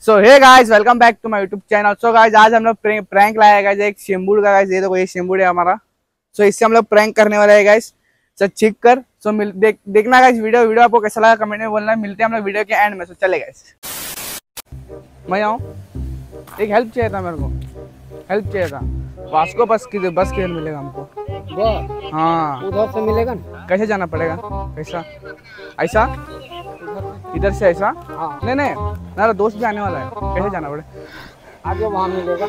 So hey guys, welcome back to my YouTube channel. So guys, आज हम लोग prank लाया गाइस एक शेम्बूड का। गाइस ये देखो, ये शेम्बूड है हमारा। सो इससे हम लोग प्रैंक करने वाले हैं गाइस। सो छिक कर सो देखना गाइस वीडियो आपको कैसा लगा कमेंट में बोलना। मिलते हैं हम लोग वीडियो के एंड में। सो चले गाइस, मैं आऊँ, एक हेल्प चाहिए था मेरे को, हेल्प चाहिए था। वास्को बस किधर मिलेगा हमको? हाँ, उधर से मिलेगा ना? कैसे जाना पड़ेगा? कैसा? ऐसा इधर से ऐसा? हाँ। नहीं मेरा दोस्त भी आने वाला है, कैसे जाना पड़ेगा? आगे वहाँ मिलेगा।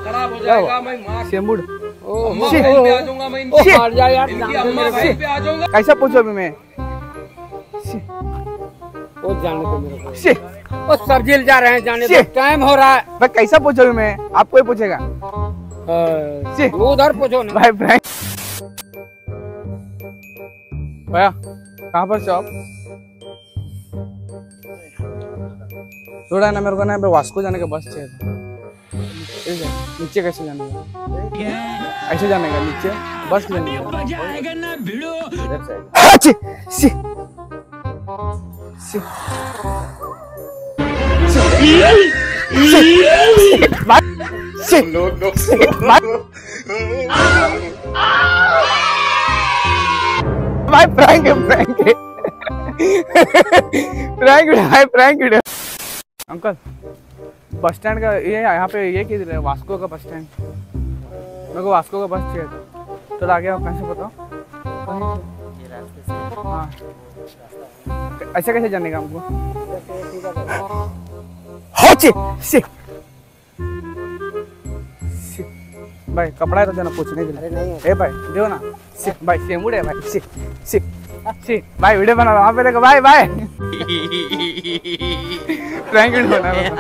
खराब हो जाएगा, मैं मार शेम्बूड पे आ जाऊंगा, मैं इनकी मार जाए यार। अम्मा पे आ जाऊंगा। कैसा पूछो अभी मैं? वो जाने दो मेरे को। वो सब्जी जा रहे हैं, जाने दो, टाइम हो रहा है। भाई कैसा पूछो अभी मैं? आपको ही पूछेगा। वो उधर पूछो ना भाई भैया कहाँ पर से आप? थोड़ा ना मेरे को ना वास्को जाने का बस चाहिए था। नीचे कैसे जाने का? ऐसे जाने का नीचे बस जाने भाई prank video. Uncle bus stand का ये यहाँ पे ये किधर है? वास्को का बस स्टैंड। मेरे को वास्को का बस चाहिए था। तो आगे आप कैसे बताओ? हाँ, ऐसे कैसे जाने का हमको? भाई कपड़ा है तो देना, पूछने के लिए। ए भाई दो ना। भाई शेम्बूड है भाई। भाई वीडियो बना रहा हूँ पे देखो। भाई प्रैंक वीडियो बना रहा हूँ।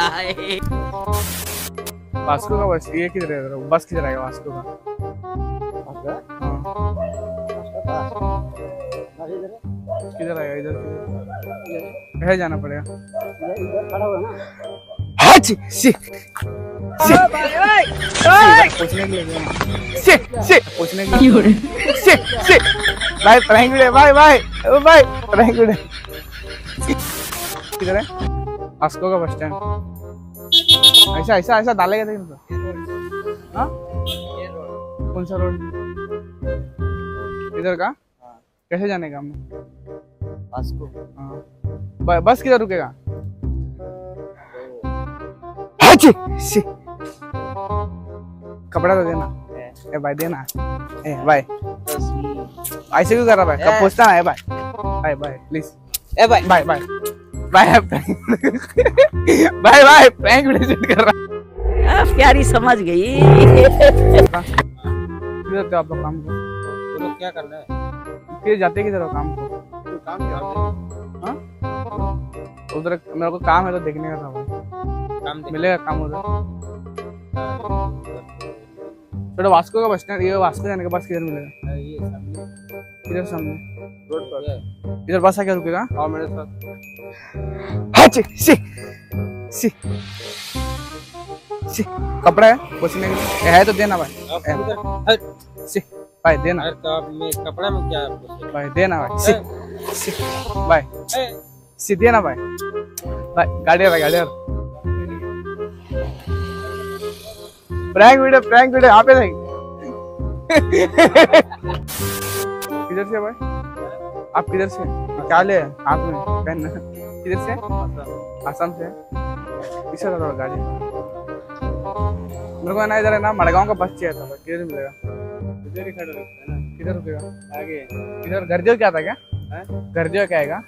वास्को का बस ये किधर है? बस किधर आएगा वास्को का? किधर आएगा? इधर कैसे जाना पड़ेगा? पूछने के लिए भाई प्रैंक वीडियो। भाई प्रैंक वीडियो। किधर है? वास्को का बस स्टैंड। ऐसा डालेगा देखिए। हाँ, कौन सा रोड? इधर का? कैसे जाने का हमने? वास्को। हाँ, बस किधर रुकेगा? कपड़ा तो देना। ए भाई देना। ए भाई ऐसे क्यों कर रहा भाई? कब पूछता है भाई? भाई प्लीज। ए भाई प्रैंक वीडियो शूट कर रहा। प्यारी समझ गई। किधर थे आप लोग काम को? तो लोग क्या कर रहे हैं? फिर जाते किधर हो काम को? काम क्या? उधर मेरे को काम है तो देखने का था भाई। काम मिलेगा काम उधर? थोड़ा वास्को का बस स्टैंड, ये वास्को जाने का बस किधर मिलेगा? ये सामने, इधर सामने रोड पर। इधर बस आके रुकेगा? आओ मेरे साथ। कपड़ा है पूछने के लिए? है तो देना भाई। भाई देना। तो आप में कपड़ा में क्या? भाई देना भाई। भाई देना भाई। गाड़ी प्रैंक वीडियो यहाँ पे नहीं। किधर से भाई? आप किधर से? क्या ले हाथ में पेन? किधर से? आसाम से। किससे था गाड़ी? मेरे को ना इधर है ना, मड़गांव का बस चाहिए था। किधर मिलेगा? इधर ही खड़ा रहता है ना। किधर रुकेगा? आगे इधर गर्दियो क्या था क्या? गर्दियो क्या आएगा?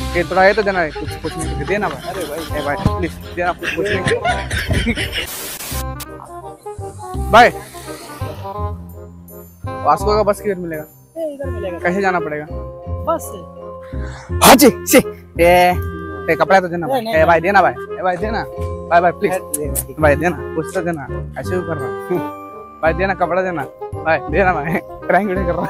ये थोड़ा ये तो देना है, कुछ पूछने के लिए देना भाई। अरे भाई प्लीज देना, कुछ पूछने के लिए। भाई वास्को का बस किधर मिलेगा? इधर मिलेगा। कैसे जाना पड़ेगा? बस से। ए कपड़ा तो देना भाई। भाई देना भाई। भाई देना भाई प्लीज। भाई देना, कुछ तो देना। ऐसे क्यों कर रहा? भाई देना, कपड़ा देना भाई। देना भाई, प्रैंक वीडियो कर रहा।